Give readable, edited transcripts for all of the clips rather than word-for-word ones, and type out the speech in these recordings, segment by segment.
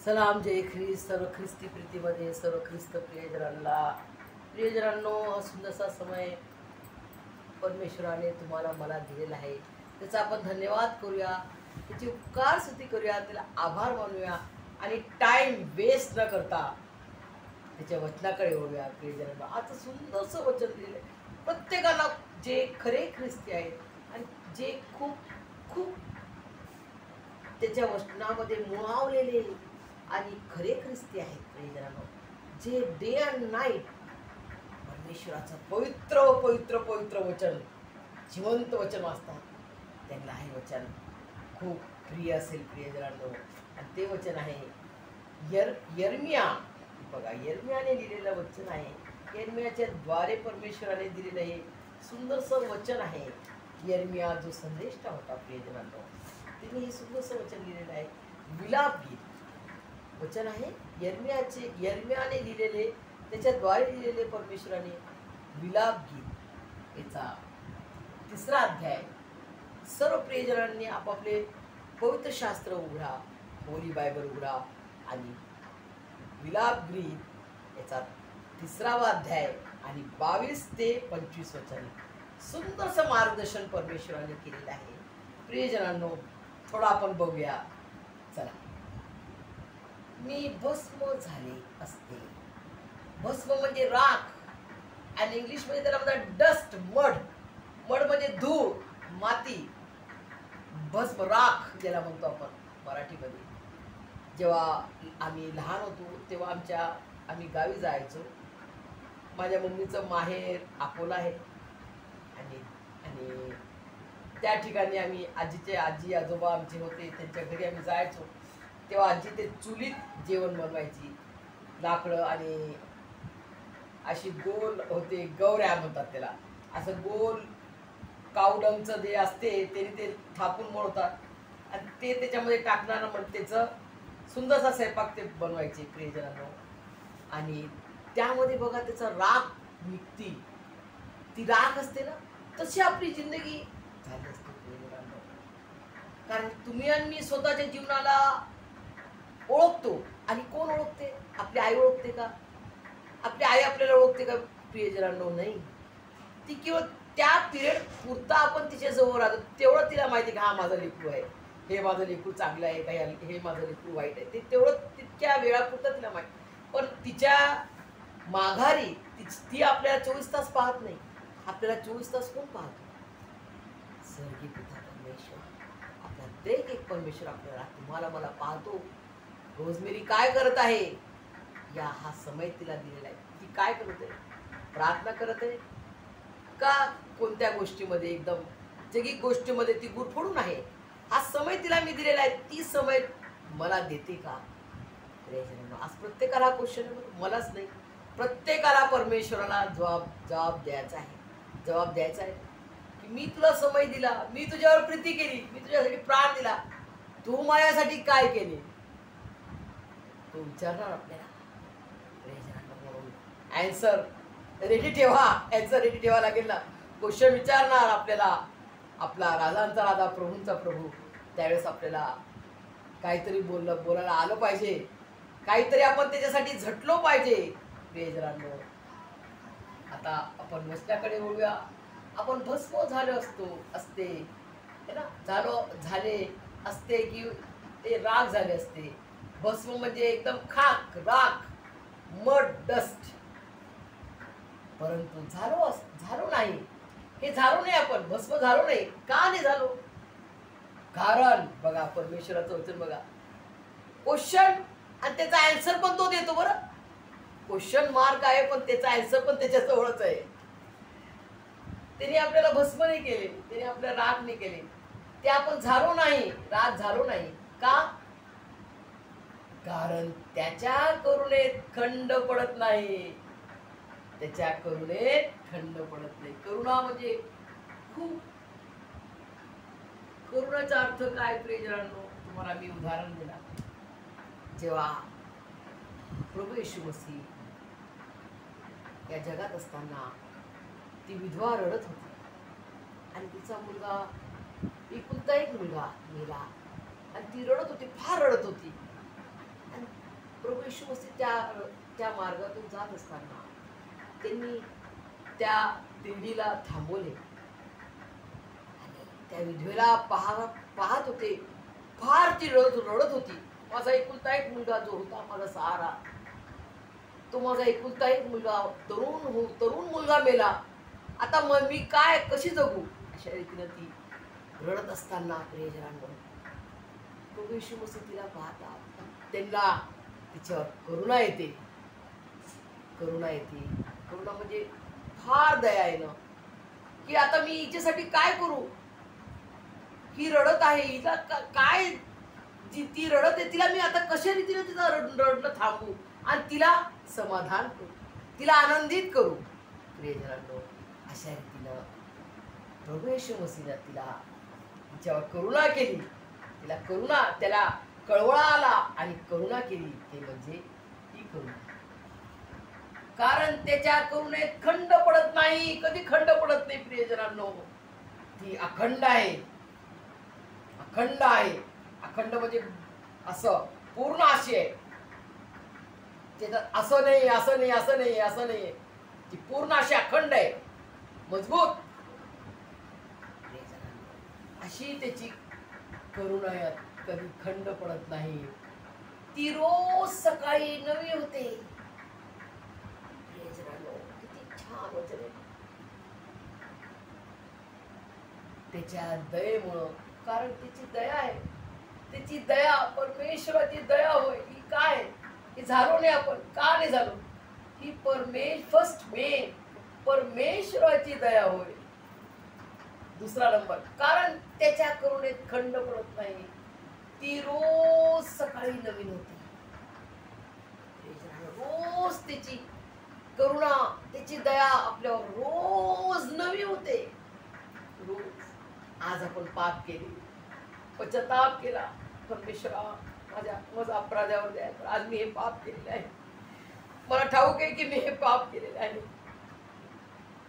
सलाम जय ख्रिस्त सर्व ख्रिस्ती प्रीतीमध्ये सर्व ख्रिस्त प्रियजनांनो हा सुंदरसा समय परमेश्वराने तुम्हाला मला दिलेला आहे. त्याचा आपण धन्यवाद करूया, त्याची उपकार स्तुती करूया, त्याला आभार मानूया आणि टाइम वेस्ट न करता त्याच्या वचनाकडे वळूया. प्रियजनांनो, आता सुंदरसं वचन दिलेलं आहे प्रत्येकाला, जे खरे ख्रिस्ती आहेत आणि जे खूप खूप त्याच्या वचनामध्ये मुळावलेले आणि खरे ख्रिस्ती आहेत. प्रियजनांनो, जे डे अँड नाईट परमेश्वराचं पवित्र पवित्र पवित्र वचन, जिवंत वचन वाचतात, त्यांना हे वचन खूप प्रिय असेल. प्रियजनांनो, आणि ते वचन आहे यर्मिया. बघा, यर्मियाने लिहिलेलं वचन आहे. यर्मियाच्या द्वारे परमेश्वराने दिलेलं हे सुंदरसं वचन आहे. यर्मिया जो संदेष्टा होता, प्रियजनांनो, तिने हे सुंदरसं वचन लिहिलेलं आहे. विलाप गीत वचन आहे यर्मियाने लिहिलेले, त्याच्याद्वारे लिहिलेले परमेश्वराने विलाप गीत, याचा 3रा अध्याय. सर्व प्रियजनांनी आपापले पवित्र शास्त्र उघडा, होली बायबल उघडा आणि विलाप गीत याचा 3रा अध्याय आणि 22 ते 25 वचन सुंदरसं मार्गदर्शन परमेश्वराने केलेलं आहे. प्रियजनांनो, थोडं आपण बघूया. चला. मी भस्म झाले असते. भस्म म्हणजे राख, आणि इंग्लिशमध्ये त्याला म्हणतात डस्ट, मड. मड म्हणजे धूळ, माती. भस्म, राख ज्याला म्हणतो आपण मराठीमध्ये. जेव्हा आम्ही लहान होतो तेव्हा आम्ही गावी जायचो. माझ्या मम्मीचं माहेर अकोला आहे आणि त्या ठिकाणी आम्ही आजी आजोबा आमचे होते, त्यांच्या घरी आम्ही जायचो. तेव्हा आजी ते चुलीत जेवण बनवायची. लाकडं आणि अशी गोल होते, गवऱ्या म्हणतात त्याला. असं गोल कावडंगचं जे असते त्याने ते थापून मोडतात आणि ते त्याच्यामध्ये टाकणारं म्हणजे त्याचं सुंदरसा स्वयंपाक ते बनवायचे. प्रियजनांनो, आणि त्यामध्ये बघा त्याचा राख निघती. ती राख असते ना, तशी आपली जिंदगी झाली असते. प्रियजनांनो, कारण तुम्ही आणि मी स्वतःच्या जीवनाला ओळखतो. आणि कोण ओळखते? आपली आई ओळखते का? आपली आई आपल्याला ओळखते का? प्रियजनांनो, नाही. ती केवळ त्या पिरियड पुरता आपण तिच्या जवळ राहतो, तेवढं तिला माहिती का हा माझा लेकरू आहे, हे माझं लेकरू चांगलं आहे का, हे माझं लेकरू वाईट आहे, ते तेवढं तितक्या वेळापुरतं तिला माहिती. पण तिच्या माघारी ती आपल्याला 24 तास पाहत नाही. आपल्याला 24 तास कोण पाहतो? स्वर्गीय पिता परमेश्वर, आपला प्रत्येक एक परमेश्वर आपल्याला तुम्हाला मला पाहतो. रोजमेरी काय करत आहे हा समय तिला दिलेला आहे. ती काय करत आहे? प्रार्थना करत आहे का कोणत्या गोष्टीमध्ये, एकदम जगिक गोष्टीमध्ये ती गुरफडून आहे? हा समय तिला मी दिलेला आहे, ती समय मला देते का? आज प्रत्येकाला हा क्वेश्चन, मलाच नाही, प्रत्येकाला परमेश्वराला जबाब द्यायचा आहे. जबाब द्यायचा आहे की मी तुला समय दिला, मी तुझ्यावर प्रीती केली, मी तुझ्यासाठी प्राण दिला, तू माझ्यासाठी काय केले? तो विचारणार आपल्याला. ॲन्सर रेडी ठेवा. ॲन्सर रेडी ठेवा लागेल ना. क्वेश्चन विचारणार आपल्याला आपला राजांचा राजा, प्रभूंचा प्रभू. त्यावेळेस आपल्याला काहीतरी बोलायला आलं पाहिजे, काहीतरी आपण त्याच्यासाठी झटलो पाहिजे. प्रियजनांनो, आता आपण वचनाकडे वळूया. आपण भस्म झालो असते ना, झाले असते की ते राख झाले असते. भस्म म्हणजे एकदम खाक, राख, मड, डस्ट. परंतु झालो नाही. हे झालो नाही, आपण भस्म झालो नाही. का नाही झालो? कारण बघा, परमेश्वराचं वचन बघा, क्वेश्चन आणि त्याचा आन्सर पण तो देतो. बरं, क्वेश्चन मार्क आहे पण त्याचा आन्सर पण त्याच्या जवळच आहे. त्याने आपल्याला भस्म नाही केले, त्याने आपल्याला राख नाही केले. ते आपण झालो नाही, राख झालो नाही. का? कारण त्याच्या करुणेत खंड पडत नाही. त्याच्या करुणेत खंड पडत नाही. करुणा म्हणजे खूप. करुणाचा अर्थ काय? प्रियजनांनो, तुम्हाला मी उदाहरण देणार. जेव्हा प्रभू येशू मसीह या जगात असताना ती विधवा रडत होती आणि तिचा मुलगा, एकुलता एक मुलगा मेला, आणि ती रडत होती, फार रडत होती. प्रभू येशू मसीह त्या मार्गातून जात असताना त्यांनी त्या दिंडीला थांबवले आणि त्या विधवेला पाहत होते. फार ती रडत होती. माझा एकुलता एक मुलगा जो होता माझा सहारा, तो माझा एकुलता एक मुलगा तरुण मुलगा मेला. आता मग मी काय कशी जगू, अशा रीतीनं ती रडत असताना प्रियजनांनो प्रभू येशू मसीह तिला पाहतात. त्यांना तिच्यावर करुणा येते. करुणा म्हणजे फार दया येणं, की आता मी हिच्यासाठी काय करू. ही रडत आहे, हिला काय, ती रडत आहे, तिला मी आता कशा रीतीने तिचं रडणं थांबू आणि तिला समाधान करू, तिला आनंदित करू. प्रियजनांनो अशा रीतीनं प्रभू येशू मसीहने तिच्यावर करुणा केली. त्याला कळवळा आला आणि करुणा केली. ते म्हणजे ही करुणा, कारण त्याच्या करुणेत खंड पडत नाही, कधी खंड पडत नाही. प्रियजनांनो ती अखंड आहे. अखंड म्हणजे असं पूर्ण अशी आहे. त्याच्यात असं नाही. ती पूर्ण अशी अखंड आहे, मजबूत. अशी त्याची करुणा आहे, कधी खंड पडत नाही. ती रोज सकाळी नवी होते. किती छान वचन आहे. त्याच्या दयेमुळं, कारण त्याची दया आहे. त्याची दया, परमेश्वराची दया होय. ही काय, हे झालो नाही आपण, का नाही झालो. ही परमेश्वराची दया होय. दुसरा नंबर, कारण त्याच्या करुणेत खंड पडत नाही. ती रोज सकाळी नवीन होती. रोज त्याची करुणा, त्याची दया आपल्यावर रोज नवी होते. रोज. आज आपण पाप केले, पश्चाताप केला, परमेश्वरा माझा अपराधावर द्या. आज मी हे पाप केलेले आहे. मला ठाऊक आहे की मी हे पाप केलेले आहे.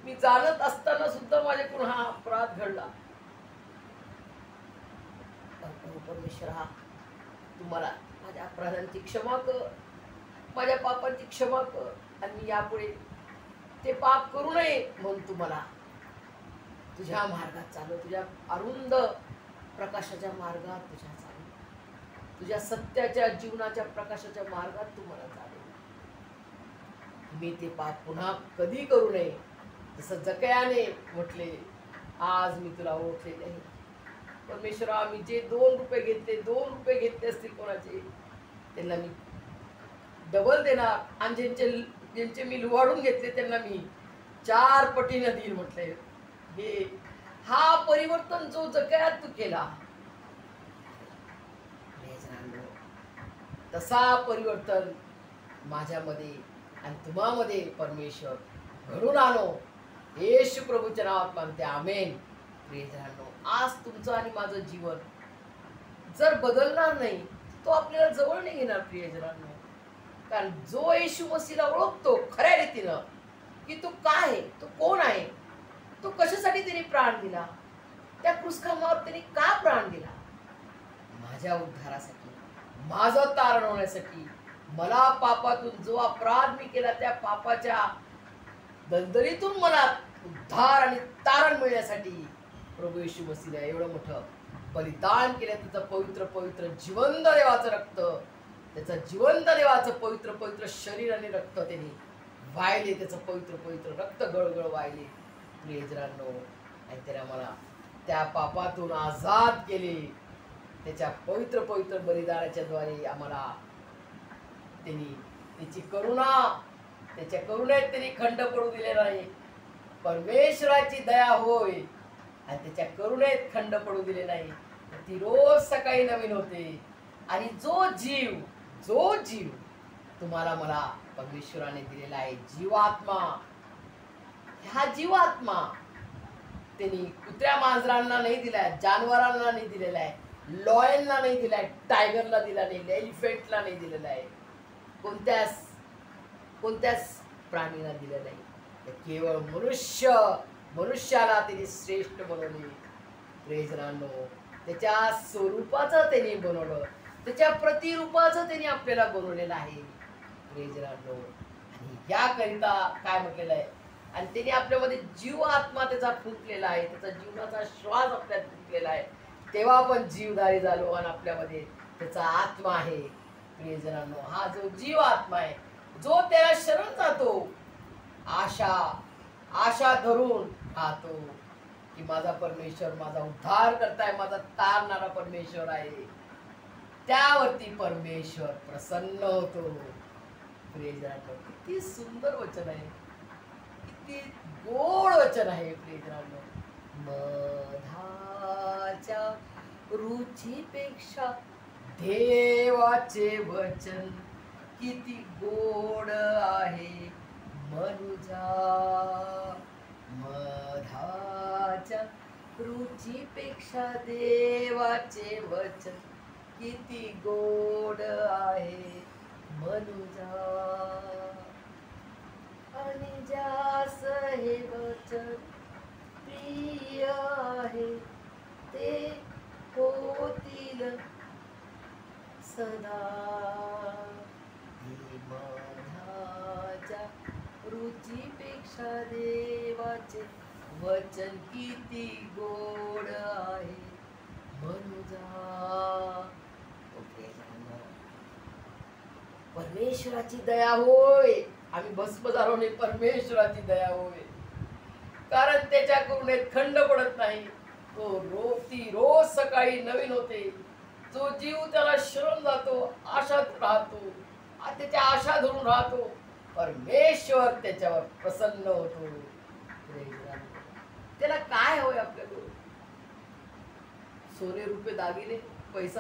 मी जाणत असताना सुद्धा माझ्याकडून हा अपराध घडला. परमेश्वरा तुम्हाला माझ्या अपराधांची क्षमा कर, माझ्या पापांची क्षमा कर, आणि मी यापुढे ते पाप करू नये म्हणून तुम्हाला तुझ्या मार्गात चालव. तुझ्या अरुंद प्रकाशाच्या मार्गात तुझ्या सत्याच्या जीवनाच्या प्रकाशाच्या मार्गात तुम्हाला चालव. मी ते पाप पुन्हा कधी करू नये. जसं जकयाने म्हटले, आज मी तुला ओळखलेले आहे. परमेश्वरा मी जे 2 रुपये घेतले असतील कोणाचे, त्यांना मी डबल देणार, आणि ज्यांचे मी लुबाडून घेतले त्यांना मी 4 पटीने देईल म्हटले. हा परिवर्तन जो जकयात तू केला, तसा परिवर्तन माझ्यामध्ये आणि तुम्हामध्ये परमेश्वर घडून आणो. येशू प्रभूच्या नावात मानते, आमेन. प्रियजनांनो, आज तुमचं आणि माझं जीवन जर बदलणार नाही, तो आपल्याला जवळ नाही घेणार. प्रियजनांनो, कारण जो येशू मसीहला ओळखतो खऱ्या रीतीनं, की तो काय आहे, तो कोण आहे, तो कशासाठी त्याने प्राण दिला, त्या क्रूसखांबावर त्याने का प्राण दिला, माझ्या उद्धारासाठी, माझं तारण होण्यासाठी, मला पापातून जो अपराध मी केला त्या पापाच्या दलदलीतून मला उद्धार आणि तारण मिळण्यासाठी प्रभू येशू मसीहने एवढं मोठं बलिदान केलं. त्याचं पवित्र जिवंत देवाचं रक्त, त्याचं जिवंत देवाचं पवित्र शरीर आणि रक्त त्यांनी वाहिले. त्याचं पवित्र रक्त गळगळ वाहिले. प्रियजनांनो, आणि त्याने मला त्या पापातून आजाद केले. त्याच्या पवित्र बलिदानाच्या द्वारे आम्हाला त्यांनी त्याची करुणा, त्याच्या करुणेत त्यांनी खंड पडू दिले नाही. परमेश्वराची दया होय, आणि त्याच्या करुणेत खंड पडू दिले नाही. ती रोज सकाळी नवीन होते. आणि जो जीव तुम्हाला मला परमेश्वराने दिलेला आहे, जीवात्मा, हा जीवात्मा त्यांनी कुत्र्या मांजरांना नाही दिलाय, जानवरांना नाही दिलेला आहे, लॉयनला नाही दिलाय, टायगरला दिला नाही, एलिफंटला नाही दिलेला आहे, कोणत्याच प्राणीला दिलं नाही. केवळ मनुष्याला त्यांनी श्रेष्ठ बनवले. प्रियजनांनो, त्याच्या स्वरूपाचं त्यांनी बनवलं. त्याच्या प्रतिरूपाचं त्यांनी आपल्याला बनवलेलं आहे प्रेजरांनो. आणि याकरिता काय म्हटलेलं आहे, आणि त्याने आपल्यामध्ये जीव आत्मा त्याचा फुंकलेला आहे, त्याचा जीवनाचा श्वास आपल्यात फुंकलेला आहे, तेव्हा आपण जीवधारी झालो आणि आपल्यामध्ये त्याचा आत्मा आहे प्रियजनांनो. हा जो जीव आत्मा आहे, जो त्याला शरण जातो, आशा धरून राहतो की माझा परमेश्वर माझा उद्धार करताय, माझा तारणारा परमेश्वर आहे, त्यावरती परमेश्वर प्रसन्न होतो प्रियजनांनो. किती सुंदर वचन आहे, किती गोड वचन आहे प्रियजनांनो. मधाच्या रुचीपेक्षा देवाचे वचन किती गोड आहे मनुजा. मधाच्या रुचीपेक्षा देवाचे वचन किती गोड आहे मनुजा. आणि ज्यास हे वचन प्रिय आहे ते होतील सदा. मधाच्या रुचीपेक्षा देवाचे वचन किती गोड आहे मनुजा. परमेश्वराची दया होय, आम्ही भस्म झालो नाही, परमेश्वराची दया होय, कारण त्याच्याकडून एक खंड पडत नाही. तो ती रोज सकाळी नवीन होते. जो जीव त्याला शरण जातो, आशात राहतो, त्याच्या आशा धरून राहतो, परमेश्वर त्याच्यावर प्रसन्न होतो. त्याला काय हवंय आपल्याकडून? सोने रुपये दागिने पैसा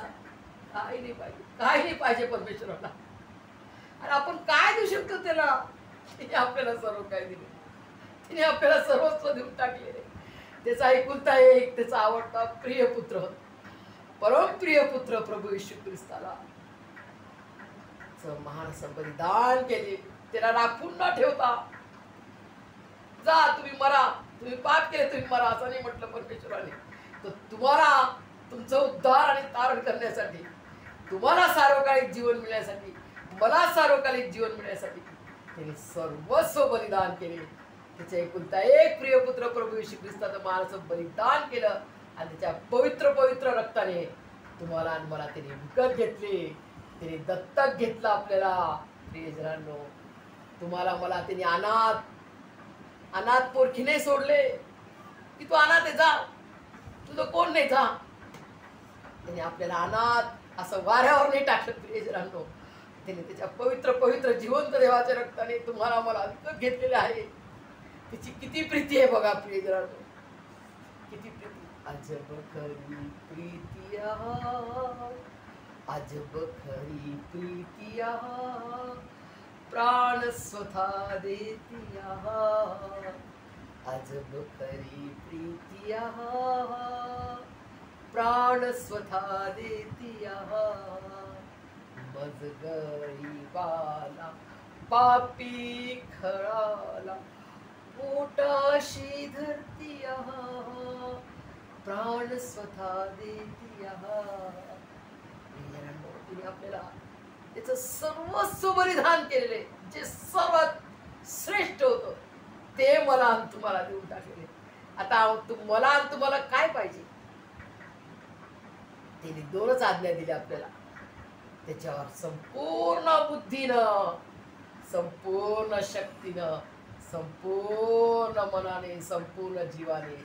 काही नाही पाहिजे, काही नाही पाहिजे परमेश्वराला. आणि आपण काय देऊ शकतो त्याला? तिने आपल्याला सर्व काय दिले, तिने आपल्याला सर्वस्व देऊन टाकले. त्याचा एकुलता एक, त्याचा आवडता प्रिय पुत्र, परमप्रिय पुत्र प्रभू येशू ख्रिस्ताला महान बलिदान केले. त्याला राखून न ठेवता जा तुम्ही मरा, तुम्ही पाप केले तुम्ही मरा असं नाही म्हटलं परमेश्वराने. तर तुम्हाला तुमचं उद्धार आणि तारण करण्यासाठी, तुम्हाला सार्वकालिक जीवन मिळण्यासाठी, मला सार्वकालिक जीवन मिळण्यासाठी त्यांनी सर्वस्व बलिदान केले. त्याच्या एकुलता एक प्रिय पुत्र प्रभू येशू ख्रिस्ताचं महान बलिदान केलं आणि त्याच्या पवित्र पवित्र रक्ताने तुम्हाला आणि मला त्याने विकत घेतले, त्याने दत्तक घेतलं आपल्याला. प्रियजनांनो, तुम्हाला मला त्याने अनाथ पोरखीने सोडले की तू अनाथ आहे जा, तुझं कोण नाही जा. त्याने आपल्याला अनाथ असं वाऱ्यावर नाही टाकलं. प्रियजनांनो, त्याने त्याच्या पवित्र पवित्र जिवंत देवाच्या रक्ताने तुम्हाला मला विकत घेतलेले आहे. त्याची किती प्रीती आहे बघा प्रियजनांनो, किती प्रीती. अजब खरी प्रीती अजब खरी प्रीती प्राण स्वतः देती अजब खरी प्रीती प्राण स्वतः देती मज गरीबाला पापी खळाला पोटाशी धरती प्राण स्वतः देती. तिने आपल्याला त्याचं सर्वस्व बलिदान केलेले, जे सर्वात श्रेष्ठ होतं ते मला आणि तुम्हाला देऊन टाकलेले. आता मला आणि तुम्हाला काय पाहिजे? तिने दोनच आज्ञा दिल्या आपल्याला. त्याच्यावर संपूर्ण बुद्धीनं, संपूर्ण शक्तीनं, संपूर्ण मनाने, संपूर्ण जीवाने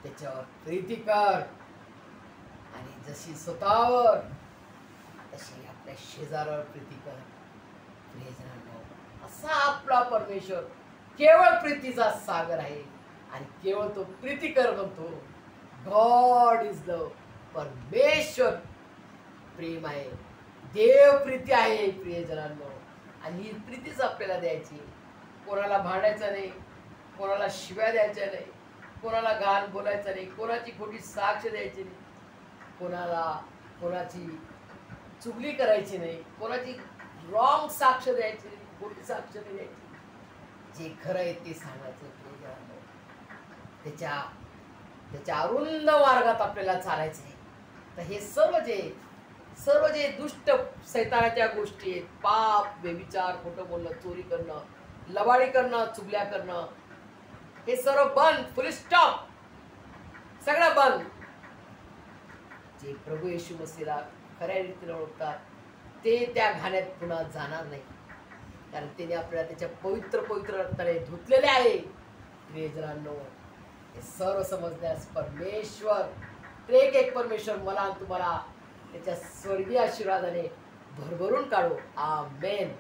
त्याच्यावर प्रीती कर. आणि जशी स्वतःवर तशी आपल्या शेजारावर प्रीती कर. असा आपला परमेश्वर केवळ प्रीतीचा सागर आहे आणि केवळ तो प्रीती कर म्हणतो. God is love. परमेश्वर प्रेम आहे, देव प्रीती आहे प्रियजनांनो. आणि ही प्रीतीच आपल्याला द्यायची. कोणाला भांडायचं नाही, कोणाला शिव्या द्यायच्या नाही, कोणाला घाण बोलायचं नाही, कोणाची खोटी साक्ष द्यायची नाही, कोणाची चुगली करायची नाही, कोणाची रॉंग साक्ष द्यायची नाही, खोटी साक्ष नाही द्यायची. जे खरं आहे ते सांगायचं. त्याच्या अरुंद मार्गात आपल्याला चालायचं आहे. तर हे सर्व जे सर्व जे दुष्ट सैतानाच्या गोष्टी आहेत, पाप, व्यभिचार, खोटं बोलणं, चोरी करणं, लवाडी करणं, चुगल्या करणं, हे सर्व बंद, फुल स्टॉप, सगळं बंद. जे प्रभू येशू मसीहला खऱ्या रीतीने ओळखतात ते त्या घाण्यात पुन्हा जाणार नाही, कारण त्याने आपल्याला त्याच्या पवित्र पवित्र रक्ताने धुतलेले आहे. प्रियजनांनो, हे सर्व समजण्यास परमेश्वर, त्रेक एक परमेश्वर मला आणि तुम्हाला त्याच्या स्वर्गीय आशीर्वादाने भरभरून काढो. आमेन.